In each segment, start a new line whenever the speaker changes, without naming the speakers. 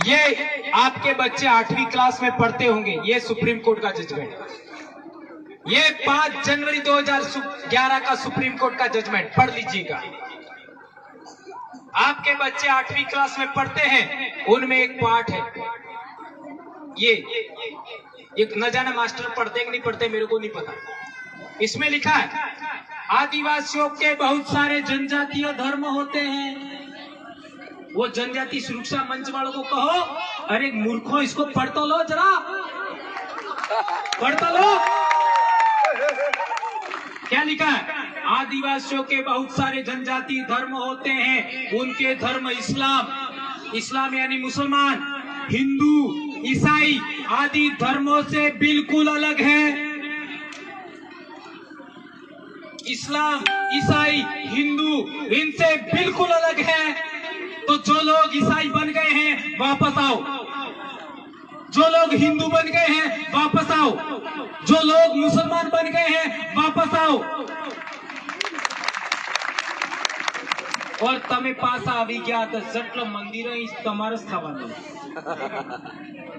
ये आपके बच्चे 8वीं क्लास में पढ़ते होंगे, ये सुप्रीम कोर्ट का जजमेंट, ये 5 जनवरी 2011 का सुप्रीम कोर्ट का जजमेंट पढ़ लीजिएगा। आपके बच्चे 8वीं क्लास में पढ़ते हैं, उनमें एक पाठ है, ये एक न जाने मास्टर पढ़ते कि नहीं पढ़ते मेरे को नहीं पता। इसमें लिखा है आदिवासियों के बहुत सारे जनजातीय धर्म होते हैं। वो जनजाति सुरक्षा मंच वालों को कहो, अरे मूर्खों इसको पढ़ तो लो, जरा पढ़ तो लो। क्या लिखा है? आदिवासियों के बहुत सारे जनजातीय धर्म होते हैं, उनके धर्म इस्लाम यानी मुसलमान, हिंदू, ईसाई आदि धर्मों से बिल्कुल अलग है। इस्लाम, ईसाई, हिंदू इनसे बिल्कुल अलग है। तो जो लोग ईसाई बन गए हैं वापस आओ, जो लोग हिंदू बन गए हैं वापस आओ, जो लोग मुसलमान बन गए हैं वापस आओ। और तमे पासा આવી ગયા તો જેટલો મંદિરો તમારે જ થવાનું।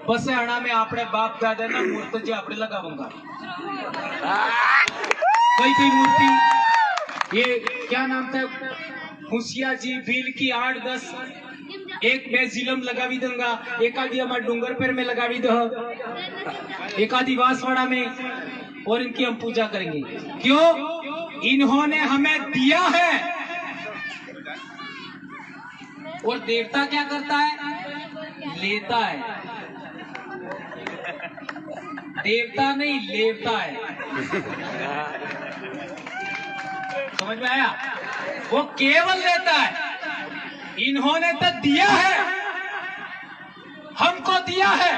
પછી આણામે આપણે બાપ દાદાના મૂર્તિ જે આપણે લગાવંગા, कई मूर्ति, ये क्या नाम था, मुसिया जी भील की 8-10 एक मैं जिलम लगावी दूंगा, एक आदि हमारे डूंगर पेर में लगावी दो, एक आदि बांसवाड़ा में, और इनकी हम पूजा करेंगे। क्यों? इन्होंने हमें दिया है। और देवता क्या करता है? लेता है। देवता नहीं, लेवता है। समझ में आया? वो केवल लेता है। इन्होंने तो दिया है, हमको दिया है,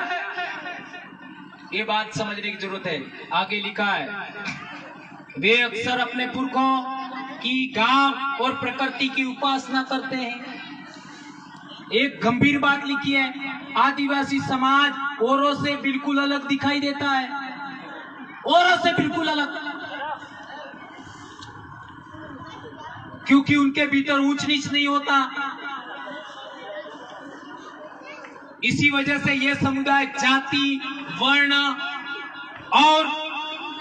ये बात समझने की जरूरत है। आगे लिखा है, वे अक्सर अपने पुरखों की गांव और प्रकृति की उपासना करते हैं। एक गंभीर बात लिखी है, आदिवासी समाज औरों से बिल्कुल अलग दिखाई देता है, औरों से बिल्कुल अलग, क्योंकि उनके भीतर ऊंच नीच नहीं होता। इसी वजह से यह समुदाय जाति, वर्ण और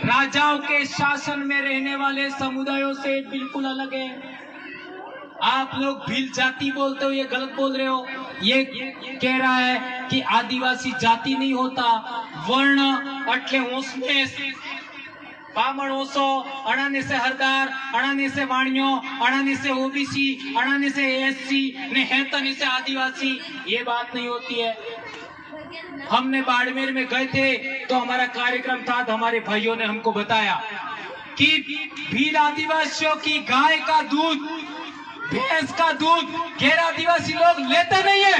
राजाओं के शासन में रहने वाले समुदायों से बिल्कुल अलग है। आप लोग भील जाति बोलते हो, ये गलत बोल रहे हो। ये कह रहा है कि आदिवासी जाति नहीं होता, वर्ण अटले उसमें बामण ओसो, अणाने से हरदार, अणाने से वाणियों, अणाने से ओबीसी, अणाने से एससी, ने हैतनी से आदिवासी, ये बात नहीं होती है। हमने बाड़मेर में गए थे तो हमारा कार्यक्रम था, तो हमारे भाइयों ने हमको बताया कि भील आदिवासियों की गाय का दूध, भैंस का दूध गैर आदिवासी लोग लेते नहीं है।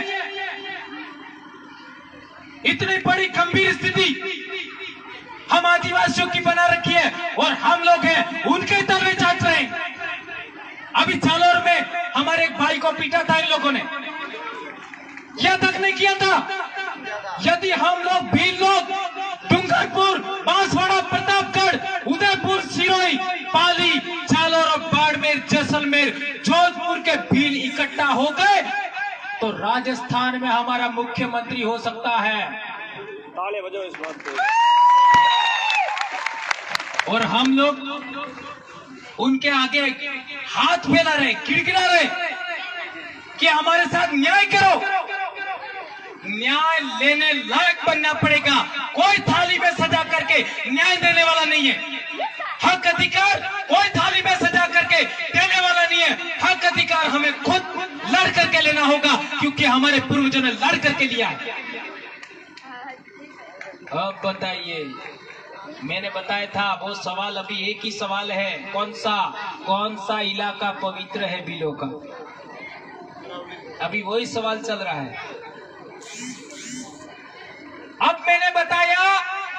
इतनी बड़ी गंभीर स्थिति हम आदिवासियों की बना रखी है, और हम लोग हैं उनके तलवे चाट रहे हैं। अभी जालोर में हमारे एक भाई को पीटा था इन लोगों ने, यह तक नहीं किया था। यदि हम लोग भील लोग डूंगरपुर, बांसवाड़ा, प्रतापगढ़, उदयपुर, सिरोही, पाली, जालोर और बाड़मेर, जैसलमेर, जोधपुर के भील इकट्ठा हो गए तो राजस्थान में हमारा मुख्यमंत्री हो सकता है। ताले बजाओ इस बात पे। और हम लोग उनके आगे हाथ फैला रहे, गिड़गिड़ा रहे कि हमारे साथ न्याय करो। न्याय लेने लायक बनना पड़ेगा। कोई थाली में सजा करके न्याय देने वाला नहीं है। हक अधिकार कोई थाली में सजा करके देने वाला नहीं है। हक अधिकार हमें खुद लड़ करके लेना होगा, क्योंकि हमारे पूर्वजों ने लड़ करके लिया है। अब बताइए, मैंने बताया था वो सवाल, अभी एक ही सवाल है, कौन सा इलाका पवित्र है भीलों का? अभी वही सवाल चल रहा है। अब मैंने बताया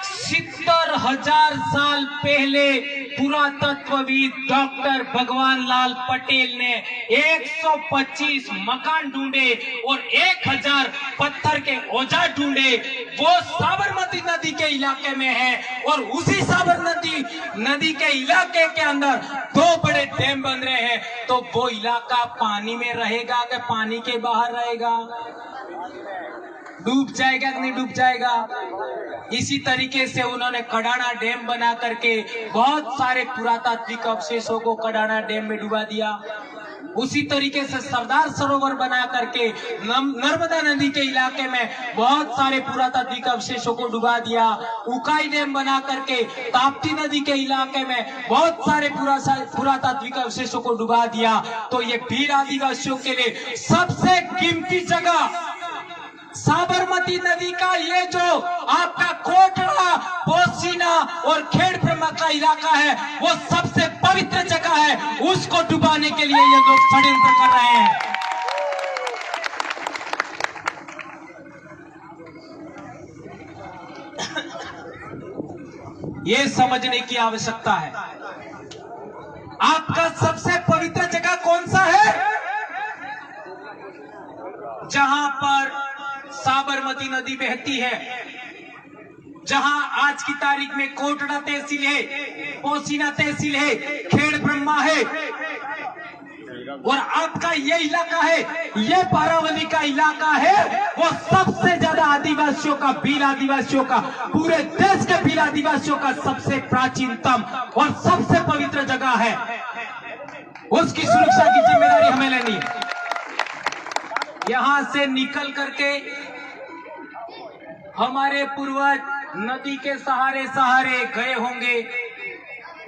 70,000 साल पहले पुरातत्वविद डॉक्टर भगवान लाल पटेल ने 125 मकान ढूंढे और 1000 पत्थर के औजार ढूंढे। वो साबरमती नदी के इलाके में है, और उसी साबरमती नदी के इलाके के अंदर 2 बड़े डैम बन रहे हैं। तो वो इलाका पानी में रहेगा कि पानी के बाहर रहेगा? डूब जाएगा कि नहीं डूब जाएगा। इसी तरीके से उन्होंने कडाना डैम बना करके बहुत सारे पुरातात्विक अवशेषों को कडाना डैम में डुबा दिया। उसी तरीके से सरदार सरोवर बना करके नर्मदा नदी के इलाके में बहुत सारे पुरातात्विक अवशेषों को डुबा दिया। उकाई डैम बना करके ताप्ती नदी के इलाके में बहुत सारे पुरातात्विक अवशेषों को डुबा दिया। तो ये भील आदिवासियों के लिए सबसे कीमती जगह साबरमती नदी का ये जो आपका कोटड़ा, पोसीना और खेड़ ब्रह्मा का इलाका है, वो सबसे पवित्र जगह है। उसको डुबाने के लिए ये लोग षड्यंत्र कर रहे हैं। ये समझने की आवश्यकता है। आपका सबसे पवित्र जगह कौन सा है? जहां पर साबरमती नदी बहती है, जहां आज की तारीख में कोटड़ा तहसील है, पोसीना तहसील है, खेड़ ब्रह्मा है, और आपका ये इलाका है, ये बारावली का इलाका है, वो सबसे ज्यादा आदिवासियों का, भील आदिवासियों का, पूरे देश के भील आदिवासियों का सबसे प्राचीनतम और सबसे पवित्र जगह है। उसकी सुरक्षा की जिम्मेदारी हमें लेनी है। यहां से निकल करके हमारे पूर्वज नदी के सहारे सहारे गए होंगे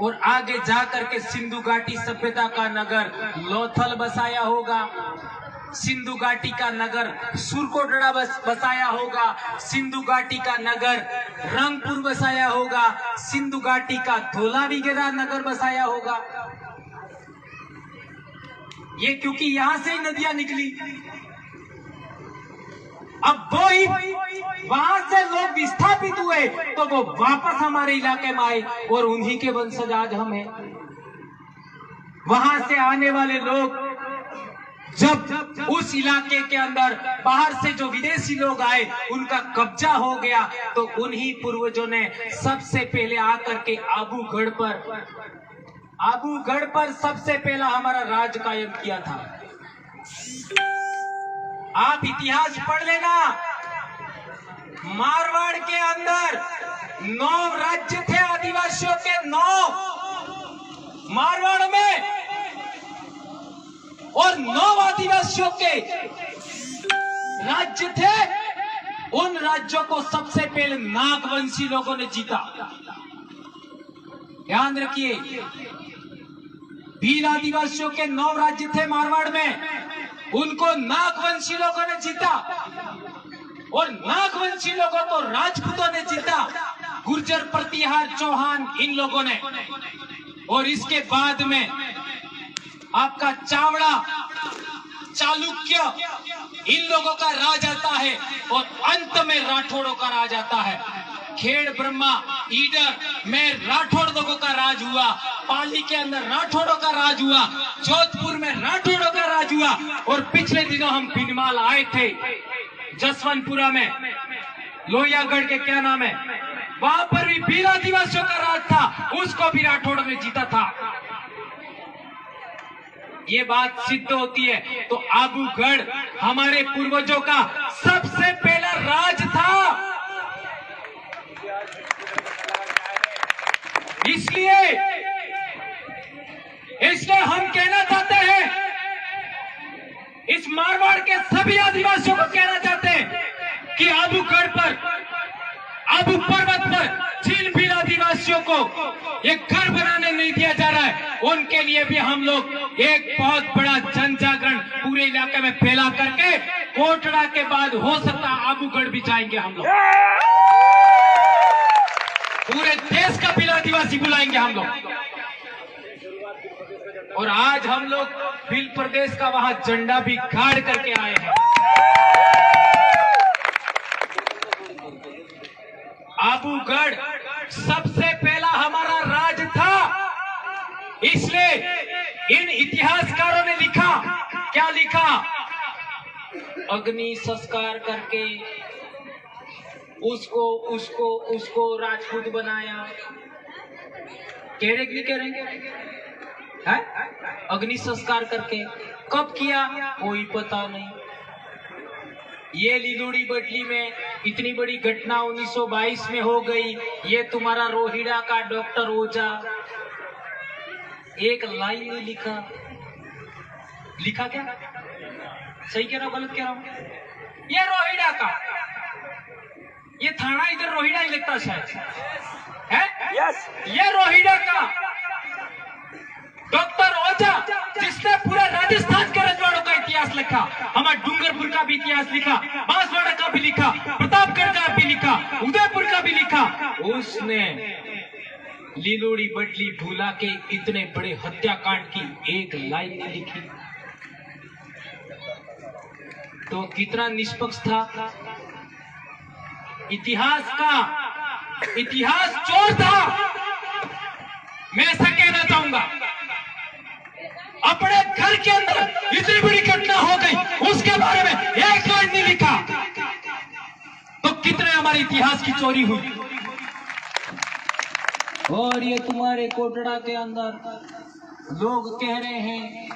और आगे जाकर के सिंधु घाटी सभ्यता का नगर लोथल बसाया होगा, सिंधु घाटी का नगर सुरकोटड़ा बसाया होगा, सिंधु घाटी का नगर रंगपुर बसाया होगा, सिंधु घाटी का धोलावीरा नगर बसाया होगा। ये क्योंकि यहां से ही नदियां निकली। अब वो ही वहां से लोग विस्थापित हुए तो वो वापस हमारे इलाके में आए और उन्हीं के वंशज आज हम हैं। वहां से आने वाले लोग जब उस इलाके के अंदर बाहर से जो विदेशी लोग आए, उनका कब्जा हो गया, तो उन्हीं पूर्वजों ने सबसे पहले आकर के आबूगढ़ पर सबसे पहला हमारा राज कायम किया था। आप इतिहास पढ़ लेना, मारवाड़ के अंदर 9 राज्य थे आदिवासियों के, 9 मारवाड़ में, और 9 आदिवासियों के राज्य थे। उन राज्यों को सबसे पहले नागवंशी लोगों ने जीता। ध्यान रखिए, भील आदिवासियों के 9 राज्य थे मारवाड़ में, उनको नागवंशी लोगों ने जीता, और नागवंशी लोगों को राजपूतों ने जीता, गुर्जर, प्रतिहार, चौहान, इन लोगों ने। और इसके बाद में आपका चावड़ा, चालुक्य, इन लोगों का राज आता है, और अंत में राठौड़ों का राज आता है। खेड़ ब्रह्मा, ईडर में राठौड़ लोगों का राज हुआ, पाली के अंदर राठौड़ों का राज हुआ, जोधपुर में राठौड़ों का राज हुआ, और पिछले दिनों हम बिनमाल आए थे जसवंतपुरा में, लोहियागढ़ के क्या नाम है, वहां पर भी भील आदिवासियों का राज था, उसको भी राठौड़ों ने जीता था। ये बात सिद्ध होती है। तो आबूगढ़ हमारे पूर्वजों का सबसे पहला राज था। इसलिए हम कहना चाहते हैं, इस मारवाड़ के सभी आदिवासियों को कहना चाहते हैं कि आबूगढ़ पर, आबू पर्वत पर जिन भी आदिवासियों को एक घर बनाने नहीं दिया जा रहा है, उनके लिए भी हम लोग एक बहुत बड़ा जन जागरण पूरे इलाके में फैला करके कोटड़ा के बाद हो सकता है आबूगढ़ भी जाएंगे हम लोग। पूरे देश का भील आदिवासी बुलाएंगे हम लोग। और आज हम लोग भील प्रदेश का वहां झंडा भी गाड़ करके आए हैं। आबूगढ़ सबसे पहला हमारा राज था। इसलिए इन इतिहासकारों ने लिखा, क्या लिखा, अग्नि संस्कार करके उसको राजपूत बनाया। कह रहे कि नहीं कह रहे है? अग्नि संस्कार करके कब किया कोई पता नहीं। ये लीलोड़ी बटली में इतनी बड़ी घटना 1922 में हो गई। ये तुम्हारा रोहिड़ा का डॉक्टर ओझा एक लाइन नहीं लिखा। लिखा क्या? सही कह रहा हूं गलत कह रहा हूं? ये रोहिड़ा का, ये थाना इधर रोहिड़ा ही लगता शायद है।
यस,
ये रोहिड़ा का डॉक्टर ओझा जिसने पूरे राजस्थान के रजवाड़ों का इतिहास लिखा, हमारे डूंगरपुर का भी इतिहास लिखा, बांसवाड़ा का भी लिखा, प्रतापगढ़ का भी लिखा, उदयपुर का भी लिखा। उसने लीलोड़ी बटली भूला के इतने बड़े हत्याकांड की एक लाइन नहीं लिखी। तो कितना निष्पक्ष था। इतिहास चोर था। मैं ऐसा कहना चाहूंगा, अपने घर के अंदर इतनी बड़ी घटना हो गई, उसके बारे में एक लाइन नहीं लिखा, तो कितने हमारे इतिहास की चोरी हुई। और ये तुम्हारे कोटड़ा के अंदर लोग कह रहे हैं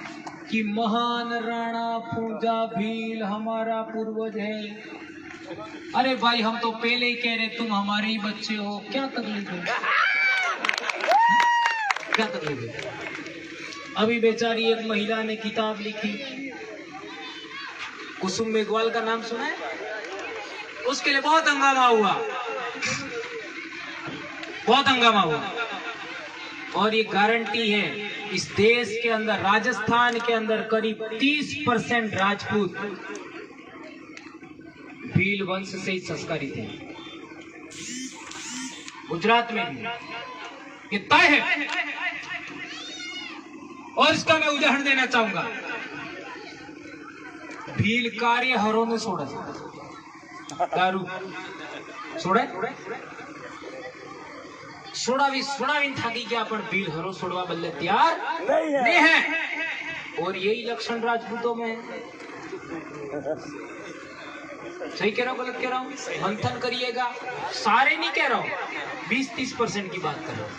कि महान राणा फूजा भील हमारा पूर्वज है। अरे भाई, हम तो पहले ही कह रहे तुम हमारे ही बच्चे हो, क्या तकलीफ है? क्या तकलीफ है? अभी बेचारी एक महिला ने किताब लिखी, कुसुम मेघवाल का नाम सुना है? उसके लिए बहुत हंगामा हुआ, बहुत हंगामा हुआ। और ये गारंटी है, इस देश के अंदर, राजस्थान के अंदर करीब 30% राजपूत भील वंश से ही संस्कारित है। गुजरात में भी ये तय है। और इसका मैं उदाहरण देना चाहूंगा। भील कार्य हरों ने छोड़ा, दारू छोड़े सोडा भी था कि क्या अपन भील हरो छोड़वा बल्ले तैयार नहीं है। और यही लक्षण राजपूतों में है। सही कह रहा हूं गलत कह रहा हूं? मंथन करिएगा, सारे नहीं कह रहा हूं, 20-30% की बात कर रहा हूं।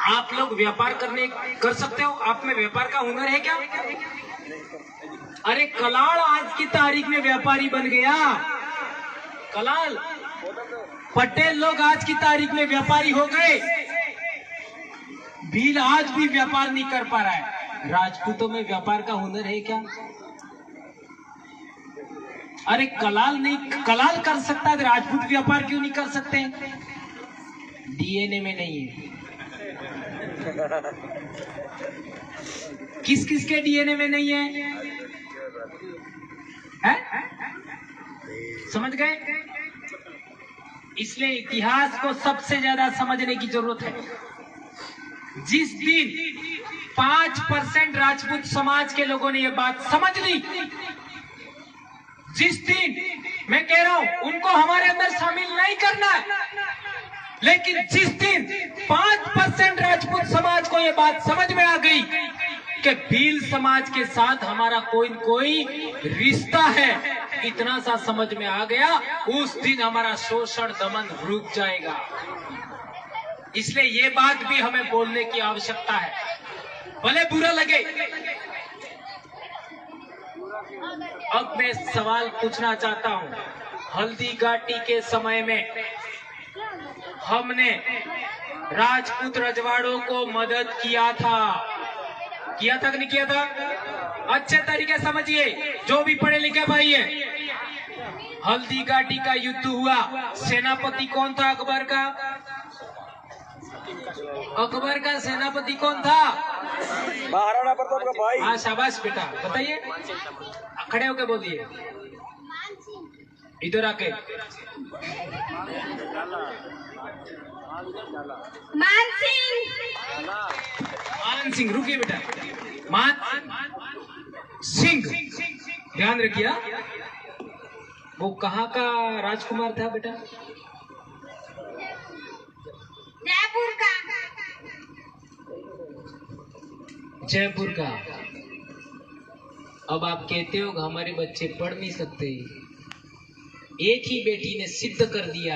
आप लोग व्यापार कर सकते हो? आप में व्यापार का हुनर है क्या? अरे कलाल आज की तारीख में व्यापारी बन गया। कलाल पटेल लोग आज की तारीख में व्यापारी हो गए। भील आज भी व्यापार नहीं कर पा रहा है। राजपूतों में व्यापार का हुनर है क्या? अरे कलाल कर सकता है, राजपूत व्यापार क्यों नहीं कर सकते? डीएनए में नहीं है। किस किस के डीएनए में नहीं है? समझ गए? इसलिए इतिहास को सबसे ज्यादा समझने की जरूरत है। जिस दिन 5% राजपूत समाज के लोगों ने ये बात समझ ली, जिस दिन, मैं कह रहा हूं उनको हमारे अंदर शामिल नहीं करना है, लेकिन जिस दिन 5% राजपूत समाज को ये बात समझ में आ गई कि भील समाज के साथ हमारा कोई न कोई रिश्ता है, इतना सा समझ में आ गया, उस दिन हमारा शोषण दमन रुक जाएगा। इसलिए ये बात भी हमें बोलने की आवश्यकता है, भले बुरा लगे। अब मैं सवाल पूछना चाहता हूं। हल्दी घाटी के समय में हमने राजपूत रजवाड़ों को मदद किया था कि नहीं किया था? अच्छे तरीके समझिए, जो भी पढ़े लिखे भाई है। हल्दी घाटी का युद्ध हुआ, सेनापति कौन था अकबर का? अकबर का सेनापति कौन था?
महाराणा प्रताप का भाई।
हाँ, शाबाश बेटा, बताइए, खड़े होके बोलिए, इधर आके। मान सिंह, रुकिए बेटा, मान सिंह, ध्यान रखिए। वो कहाँ का राजकुमार था बेटा? जयपुर का। अब आप कहते हो हमारे बच्चे पढ़ नहीं सकते। एक ही बेटी ने सिद्ध कर दिया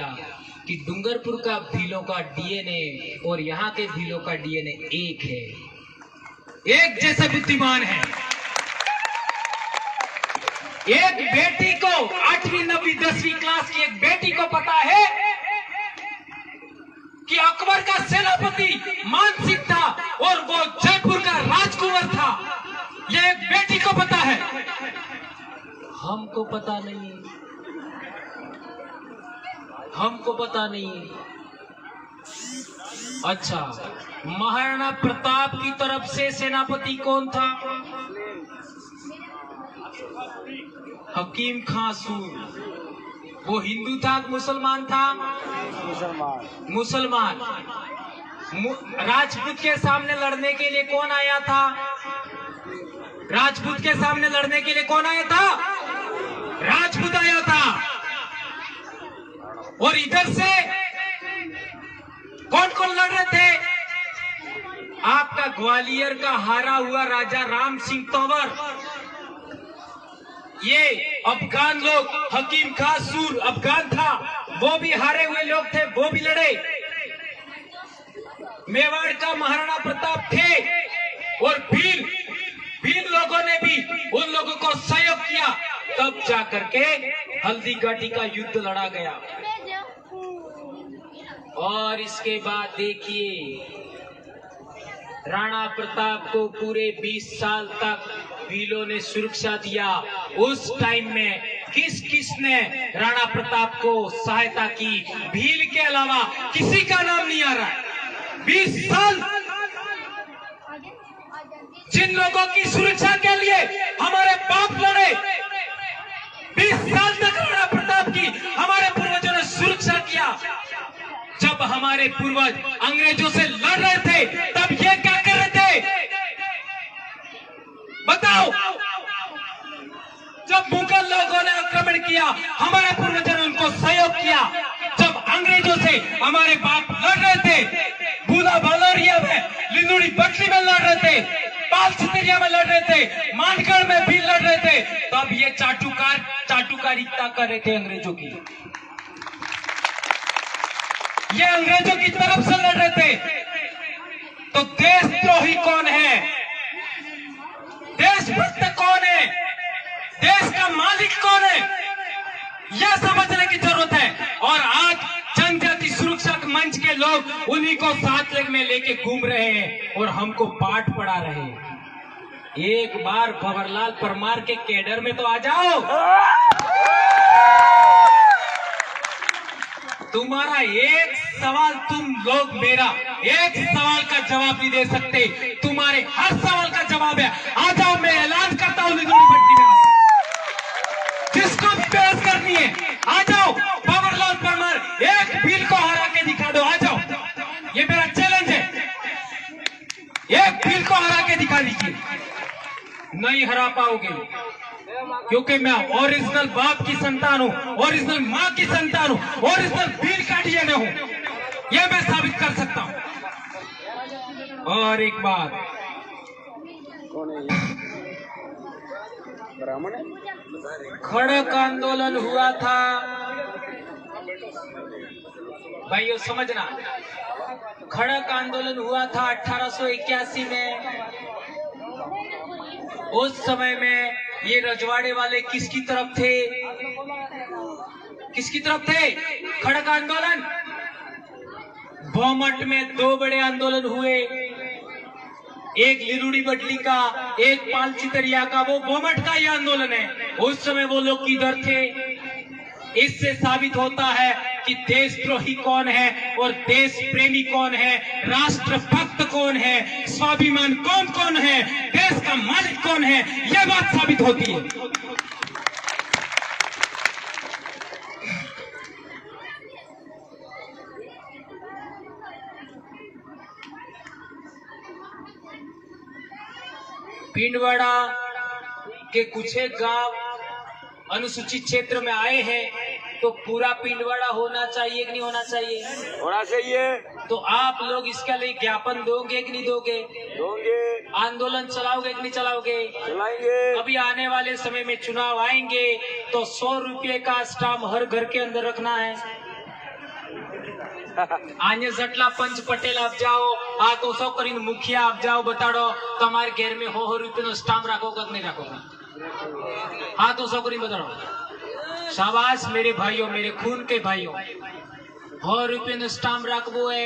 कि डूंगरपुर का भीलों का डीएनए और यहाँ के भीलों का डीएनए एक है। एक जैसे बुद्धिमान है। एक बेटी को 8वीं 9वीं 10वीं क्लास की एक बेटी को पता है कि अकबर का सेनापति मानसिंह था और वो जयपुर का राजकुंवर था। ये एक बेटी को पता है, हमको पता नहीं है, हमको पता नहीं है। अच्छा, महाराणा प्रताप की तरफ से सेनापति कौन था? हकीम खां सूर। वो हिंदू था, मुसलमान था? मुसलमान। राजपूत के सामने लड़ने के लिए कौन आया था? राजपूत के सामने लड़ने के लिए कौन आया था? राजपूत आया था। और इधर से कौन कौन लड़ रहे थे? आपका ग्वालियर का हारा हुआ राजा राम सिंह तंवर, ये अफगान लोग, हकीम खां सूर अफगान था, वो भी हारे हुए लोग थे, वो भी लड़े। मेवाड़ का महाराणा प्रताप थे और भील लोगों ने भी उन लोगों को सहयोग किया, तब जाकर के हल्दी घाटी का युद्ध लड़ा गया। और इसके बाद देखिए, राणा प्रताप को पूरे 20 साल तक भीलों ने सुरक्षा दिया। उस टाइम में किस ने राणा प्रताप को सहायता की? भील के अलावा किसी का नाम नहीं आ रहा है। 20 साल जिन लोगों की सुरक्षा के लिए हमारे बाप लड़े, 20 साल तक राणा प्रताप की हमारे पूर्वजों ने सुरक्षा किया। जब हमारे पूर्वज अंग्रेजों से लड़ रहे थे, तब ये क्या कर रहे थे? बताओ। जब मुगल लोगों ने आक्रमण किया, हमारे पूर्वजों ने उनको सहयोग किया। जब अंग्रेजों से हमारे बाप लड़ रहे थे, बूला बालोरिया में, लिंदुड़ी बटली में लड़ रहे थे, पाल चितरिया में लड़ रहे थे, मानगढ़ में भी लड़ रहे थे, तब ये चाटुकारिता कर रहे थे अंग्रेजों की। ये अंग्रेजों की तरफ से लड़ रहे थे। तो देशद्रोही कौन है? देशभक्त कौन है? देश का मालिक कौन है? यह समझने की जरूरत है। और आज जनजाति सुरक्षा मंच के लोग उन्हीं को साथ में लेके घूम रहे हैं और हमको पाठ पढ़ा रहे हैं। एक बार भंवरलाल परमार के कैडर में तो आ जाओ। तुम्हारा एक सवाल, तुम लोग मेरा एक सवाल का जवाब नहीं दे सकते। तुम्हारे हर सवाल का जवाब है। आ जाओ, मैं ऐलान करता हूँ, लिंदुड़ी बट्टी में जिसको भी बहस करनी है आ जाओ। भंवरलाल परमार एक भील को हरा के दिखा दो, आ जाओ। ये मेरा चैलेंज है, एक भील को हरा के दिखा दीजिए। नहीं हरा पाओगे, क्योंकि मैं ओरिजिनल बाप की संतान हूँ, ओरिजिनल माँ की संतान हूँ, ओरिजिनल भील का डीएनए हूँ। यह मैं साबित कर सकता हूँ। और एक बात,
कौन है ये? ब्राह्मण है?
खड़क आंदोलन हुआ था भाइयों, समझना। खड़क आंदोलन हुआ था 1881 में। उस समय में ये रजवाड़े वाले किसकी तरफ थे? किसकी तरफ थे? खड़क आंदोलन। भौमट में 2 बड़े आंदोलन हुए, एक लिंदुड़ी बटली का, एक पाल चितरिया का। वो भौमट का ही आंदोलन है। उस समय वो लोग किधर थे? इससे साबित होता है कि देशद्रोही कौन है और देश प्रेमी कौन है, राष्ट्रभक्त कौन है, स्वाभिमान कौन कौन है, देश का मालिक कौन है, यह बात साबित होती है। पिंडवाड़ा के कुछ एक गांव अनुसूचित क्षेत्र में आए हैं, तो पूरा पिंडवाड़ा होना चाहिए कि नहीं होना चाहिए?
होना चाहिए।
तो आप लोग इसके लिए ज्ञापन दोगे कि नहीं दोगे?
दोगे।
आंदोलन चलाओगे कि नहीं चलाओगे?
चलाएंगे।
अभी आने वाले समय में चुनाव आएंगे तो 100 रुपये का स्टाम्प हर घर के अंदर रखना है। आने जटला पंच पटेल आप जाओ आ तो सौ करीन मुखिया आप जाओ बताड़ो तुम्हारे घेर में हो रुपये स्टाम्प रखोगा कि नहीं रखोगा? हाँ तो सौ करीन बताड़ो। शाबाश मेरे भाइयों, मेरे खून के भाइयों, 100 रुपये स्टाम्प रखवो है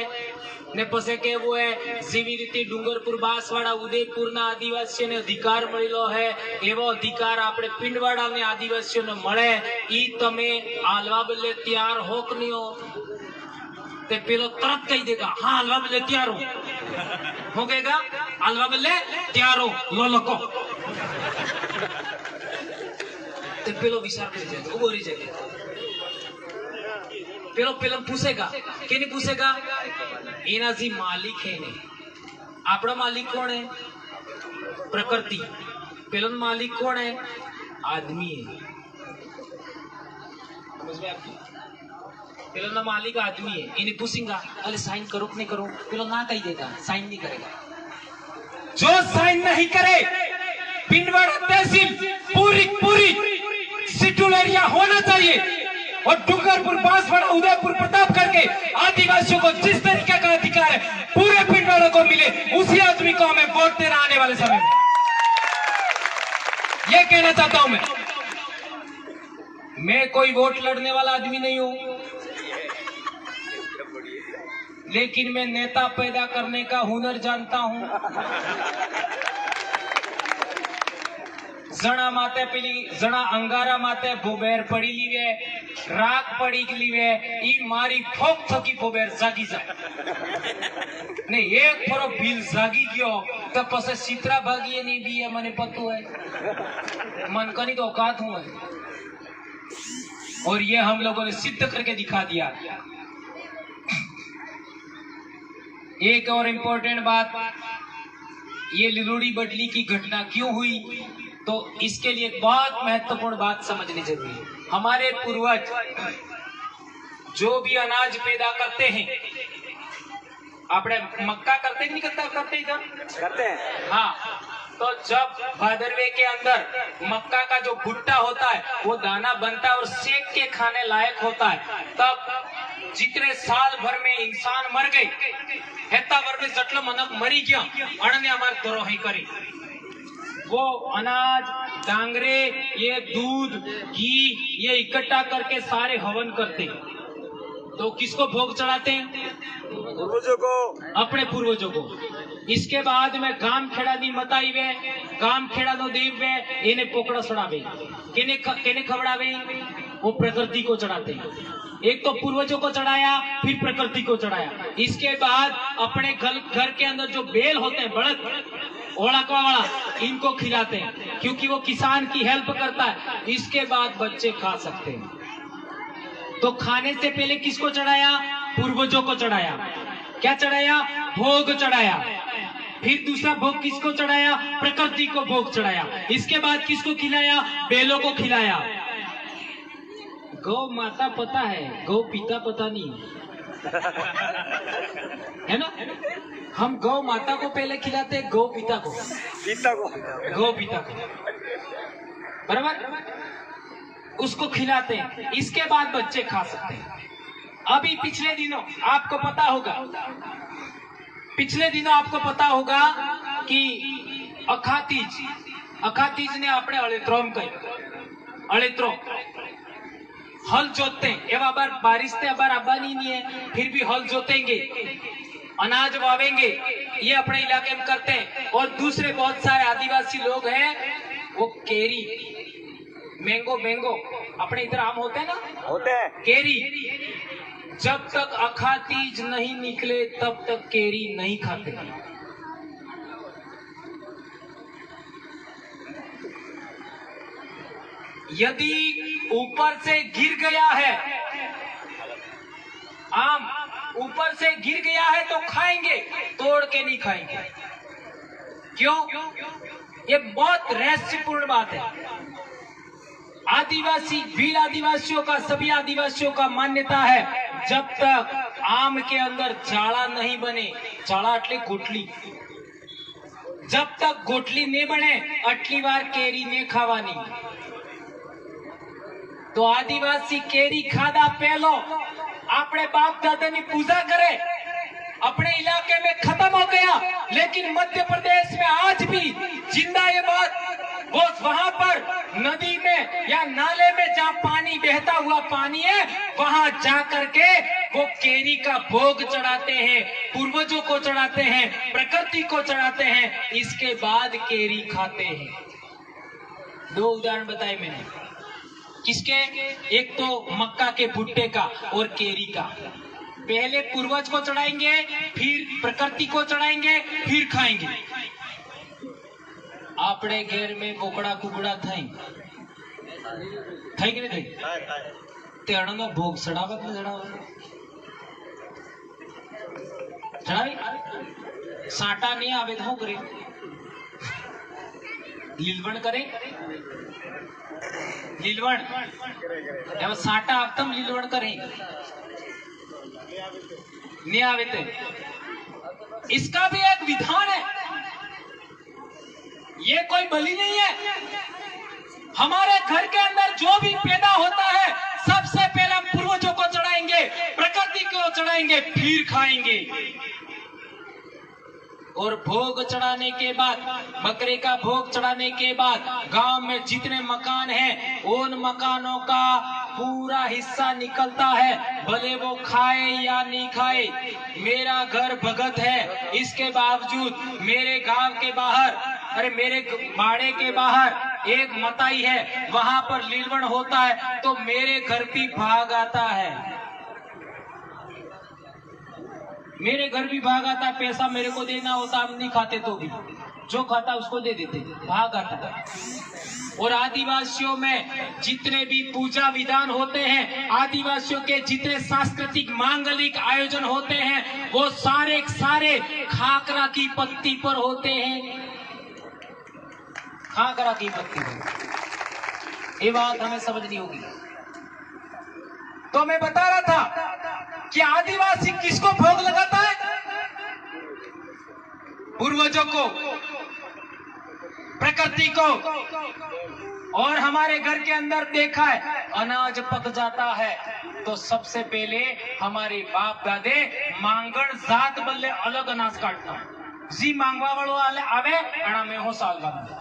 ने पसे केवो है जेवी रीते डूंगरपुर बांसवाड़ा उदयपुर आदिवासी ने अधिकार मळेलो है एवो अधिकार आपणे पिंडवाड़ा ने आदिवासी ने मळे ई तमे आलवा बदले तैयार हो कि नहीं हो? ते पेलो तरत कही देगा हाँ आलवा बदले तैयार हो गएगा, आलवा बदले तैयार हो लो लको ते पेलो विचार कर जाएगा, उबो रही जाएगा। पेलो पेलो पूछेगा के नहीं पूछेगा एना जी मालिक है ने आपड़ा मालिक कौन है? प्रकृति। पेलो मालिक कौन है? आदमी है। समझ में आपकी? पेलो ना मालिक आदमी है, इन्हें पूछेगा अरे साइन करो कि नहीं करो? पेलो ना कही देगा साइन नहीं करेगा। जो साइन नहीं करे पिंडवाड़ा तहसील पूरी पूरी सिटुल एरिया होना चाहिए और डूंगरपुर बांसवाड़ा उदयपुर प्रतापगढ़ के आदिवासियों को जिस तरीके का अधिकार है पूरे पिंडवाड़ों को मिले उसी आदमी को हमें वोट देना आने वाले समय में। ये कहना चाहता हूं मैं कोई वोट लड़ने वाला आदमी नहीं हूं, लेकिन मैं नेता पैदा करने का हुनर जानता हूं। जणा माते पेली जणा अंगारा माते भूबेर पड़ी लीवे राग पड़ी लीवे ई मारी फोक थकी भूबेर जागी जाए ने एक फरो बिल जागी गयो तो पसे सीतरा भागी नहीं भी है मने पतो है मन कनी तो औकात हूं है और ये हम लोगों ने सिद्ध करके दिखा दिया। एक और इम्पोर्टेंट बात, ये लिलोड़ी बडली की घटना क्यों हुई तो इसके लिए एक बहुत महत्वपूर्ण बात समझनी जरूरी है। हमारे पूर्वज जो भी अनाज पैदा करते हैं, आपने मक्का करते नहीं करते इधर
करते हैं
हाँ, तो जब भादरवे के अंदर मक्का का जो भुट्टा होता है वो दाना बनता है और सेक के खाने लायक होता है, तब जितने साल भर में इंसान मर गए हेता भर में जटलो मनक मरी गया अणने हमारे धरोही करी वो अनाज डांगरे ये दूध घी ये इकट्ठा करके सारे हवन करते तो किसको भोग चढ़ाते हैं?
पूर्वजों को,
अपने पूर्वजों को। इसके बाद में गाम खेड़ा नी मताई वे गाम खेड़ा नो देव वे इन्हें पोकड़ा चढ़ावे केने खवड़ावे वो प्रकृति को चढ़ाते हैं। एक तो पूर्वजों को चढ़ाया फिर प्रकृति को चढ़ाया, इसके बाद अपने घर के अंदर जो बेल होते हैं बड़द ओड़कवा वाला इनको खिलाते हैं क्योंकि वो किसान की हेल्प करता है। इसके बाद बच्चे खा सकते हैं। तो खाने से पहले किसको चढ़ाया? पूर्वजों को चढ़ाया। क्या चढ़ाया? भोग चढ़ाया। फिर दूसरा भोग किसको चढ़ाया? प्रकृति को भोग चढ़ाया। इसके बाद किसको खिलाया? बेलों को खिलाया। गौ माता पता है, गौ पिता पता नहीं है ना। हम गौ माता को पहले खिलाते हैं, गौ पिता को गौ पिता को बराबर उसको खिलाते हैं। इसके बाद बच्चे खा सकते हैं। अभी पिछले दिनों आपको पता होगा कि अखातीज ने अपने अळेत्रोम कही अळेत्रो हल जोतते हैं। एवं बार बारिश से अबार आबानी नहीं है फिर भी हल जोतेंगे, अनाज वावेंगे, ये अपने इलाके में करते हैं। और दूसरे बहुत सारे आदिवासी लोग हैं वो केरी मैंगो अपने इधर आम होते हैं ना,
होते हैं
केरी, जब तक अखातीज नहीं निकले तब तक केरी नहीं खाते। यदि ऊपर से गिर गया है आम, ऊपर से गिर गया है तो खाएंगे, तोड़ के नहीं खाएंगे। क्यों? ये बहुत रहस्यपूर्ण बात है। आदिवासी भील आदिवासियों का, सभी आदिवासियों का मान्यता है जब तक आम के अंदर जाड़ा नहीं बने, जाड़ा अटले गोटली, जब तक गोटली नहीं बने अटली बार केरी ने खावानी। तो आदिवासी केरी खाधा पहलो अपने बाप दादा ने पूजा करे, अपने इलाके में खत्म हो गया, लेकिन मध्य प्रदेश में आज भी जिंदा ये बात, वो वहां पर नदी में या नाले में जहाँ पानी बहता हुआ पानी है, वहां जा करके वो केरी का भोग चढ़ाते हैं, पूर्वजों को चढ़ाते हैं, प्रकृति को चढ़ाते हैं, इसके बाद केरी खाते हैं। दो उदाहरण बताए मैंने, किसके? एक तो मक्का के भुट्टे का और केरी का। पहले पूर्वज को चढ़ाएंगे, फिर प्रकृति को चढ़ाएंगे, फिर खाएंगे। आपने घेर में बोकड़ा कुकड़ा थाई कि नहीं थाई? तेणो नो भोग चढ़ावत न चढ़ावत? चढ़ावी साटा नहीं आवे तो करे, लीलवण करे, लीलवण जब साटा आतम लीलवण करे नहीं आवे थे। इसका भी एक विधान है, ये कोई बलि नहीं है। हमारे घर के अंदर जो भी पैदा होता है, सबसे पहले हम पूर्वजों को चढ़ाएंगे, प्रकृति को चढ़ाएंगे, फिर खाएंगे। और भोग चढ़ाने के बाद, बकरे का भोग चढ़ाने के बाद, गांव में जितने मकान हैं, उन मकानों का पूरा हिस्सा निकलता है, भले वो खाए या नहीं खाए। मेरा घर भगत है, इसके बावजूद मेरे गांव के बाहर, अरे मेरे बाड़े के बाहर एक मताई है, वहां पर लीलवण होता है, तो मेरे घर भी भाग आता है, मेरे घर भी भाग आता है। पैसा मेरे को देना होता, हम नहीं खाते तो भी, जो खाता उसको दे देते, भाग आता है। और आदिवासियों में जितने भी पूजा विधान होते हैं, आदिवासियों के जितने सांस्कृतिक मांगलिक आयोजन होते हैं, वो सारे सारे खाकरा की पत्ती पर होते हैं, खाकरा की पत्ती पर। ये बात हमें समझनी होगी। तो मैं बता रहा था कि आदिवासी किसको भोग लगाता है? पूर्वजों को, प्रकृति को। और हमारे घर के अंदर देखा है, अनाज पक जाता है तो सबसे पहले हमारे बाप दादे मांगण जात बल्ले अलग अनाज काटता है। जी मांगवा वालों आवे अणा में हो साल बाद।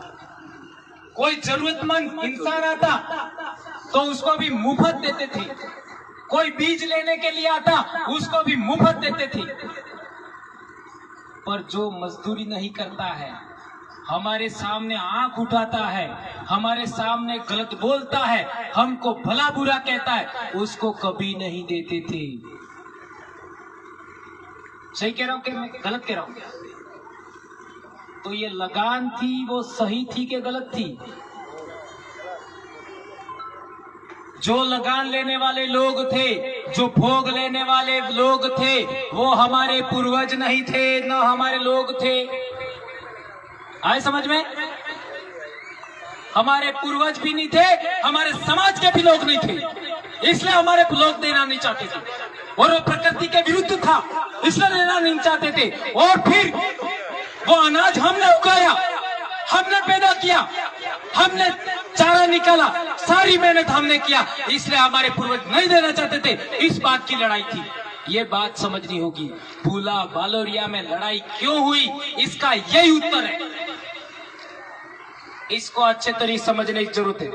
कोई जरूरतमंद इंसान आता तो उसको भी मुफ्त देते थे, कोई बीज लेने के लिए आता उसको भी मुफ्त देते थे। पर जो मजदूरी नहीं करता है, हमारे सामने आंख उठाता है, हमारे सामने गलत बोलता है, हमको भला बुरा कहता है, उसको कभी नहीं देते थे। सही कह रहा हूं कि मैं गलत कह रहा हूं? तो ये लगान थी वो सही थी कि गलत थी? जो लगान लेने वाले लोग थे, जो भोग लेने वाले लोग थे, वो हमारे पूर्वज नहीं थे, न हमारे लोग थे। आए समझ में? हमारे पूर्वज भी नहीं थे, हमारे समाज के भी लोग नहीं थे, इसलिए हमारे लोग देना नहीं चाहते थे। और वो प्रकृति के विरुद्ध था, इसलिए देना नहीं चाहते थे। और फिर वो अनाज हमने उगाया, हमने पैदा किया, हमने चारा निकाला, सारी मेहनत हमने किया, इसलिए हमारे पूर्वज नहीं देना चाहते थे। इस बात की लड़ाई थी, ये बात समझनी होगी। भूला बालोरिया में लड़ाई क्यों हुई, इसका यही उत्तर है। इसको अच्छे तरीके समझने की जरूरत है।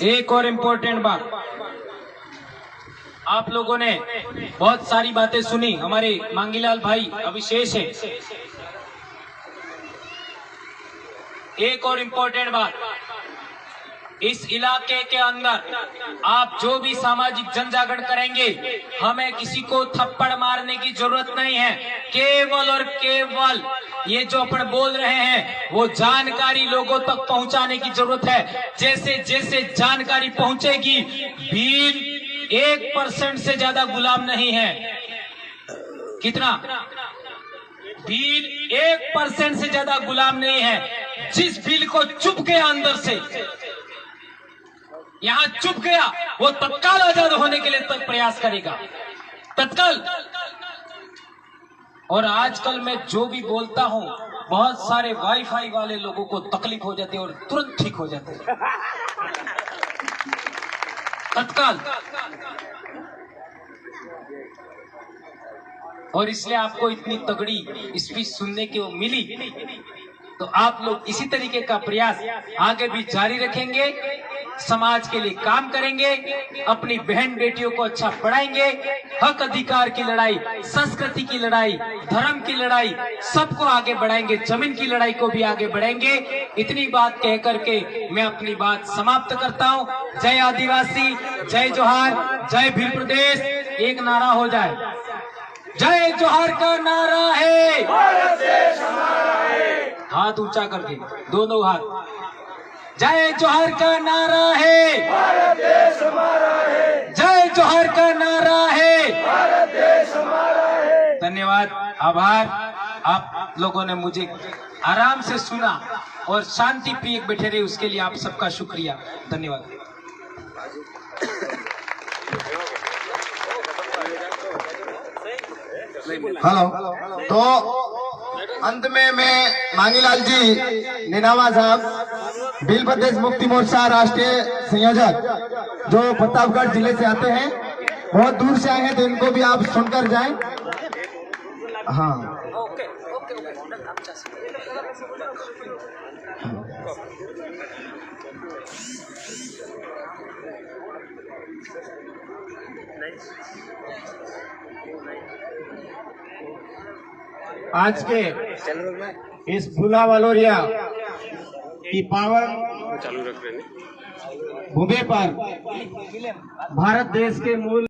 एक और इम्पोर्टेंट बात, आप लोगों ने बहुत सारी बातें सुनी, हमारे मांगीलाल भाई अविशेष है। एक और इम्पोर्टेंट बात, इस इलाके के अंदर आप जो भी सामाजिक जन जागरण करेंगे, हमें किसी को थप्पड़ मारने की जरूरत नहीं है। केवल और केवल ये जो अपन बोल रहे हैं वो जानकारी लोगों तक पहुंचाने की जरूरत है। जैसे जैसे जानकारी पहुंचेगी, भील 1% से ज्यादा गुलाम नहीं है। कितना? भील 1% से ज्यादा गुलाम नहीं है। जिस भील को चुप गया अंदर से, यहां चुप गया, वो तत्काल आजाद होने के लिए तक प्रयास करेगा, तत्काल। और आजकल मैं जो भी बोलता हूँ बहुत सारे वाईफाई वाले लोगों को तकलीफ हो जाती है और तुरंत ठीक हो जाते हैं तत्काल। और इसलिए आपको इतनी तगड़ी स्पीच सुनने की वो मिली, तो आप लोग इसी तरीके का प्रयास आगे भी जारी रखेंगे, समाज के लिए काम करेंगे, अपनी बहन बेटियों को अच्छा पढ़ाएंगे, हक अधिकार की लड़ाई, संस्कृति की लड़ाई, धर्म की लड़ाई, सबको आगे बढ़ाएंगे, जमीन की लड़ाई को भी आगे बढ़ाएंगे। इतनी बात कह करके मैं अपनी बात समाप्त करता हूँ। जय आदिवासी, जय जोहार, जय भील प्रदेश। एक नारा हो जाए, जय जोहार का नारा है, भारत देश हमारा है। हाथ ऊंचा करके दोनों हाथ, जय जोहार का नारा है, भारत देश हमारा है। जय जोहार का नारा है, भारत देश हमारा है। धन्यवाद, आभार। आप लोगों ने मुझे आराम से सुना और शांति प्रिय बैठे रहे, उसके लिए आप सबका शुक्रिया। धन्यवाद।
हेलो, तो अंत में मैं मांगीलाल जी नीनामा साहब, भील प्रदेश मुक्ति मोर्चा राष्ट्रीय संयोजक, जो प्रतापगढ़ जिले से आते हैं, बहुत दूर से आए हैं, तो इनको भी आप सुनकर जाएं। हाँ, आज के इस भूला वलोरिया की पावन भूमि पर भारत देश के मूल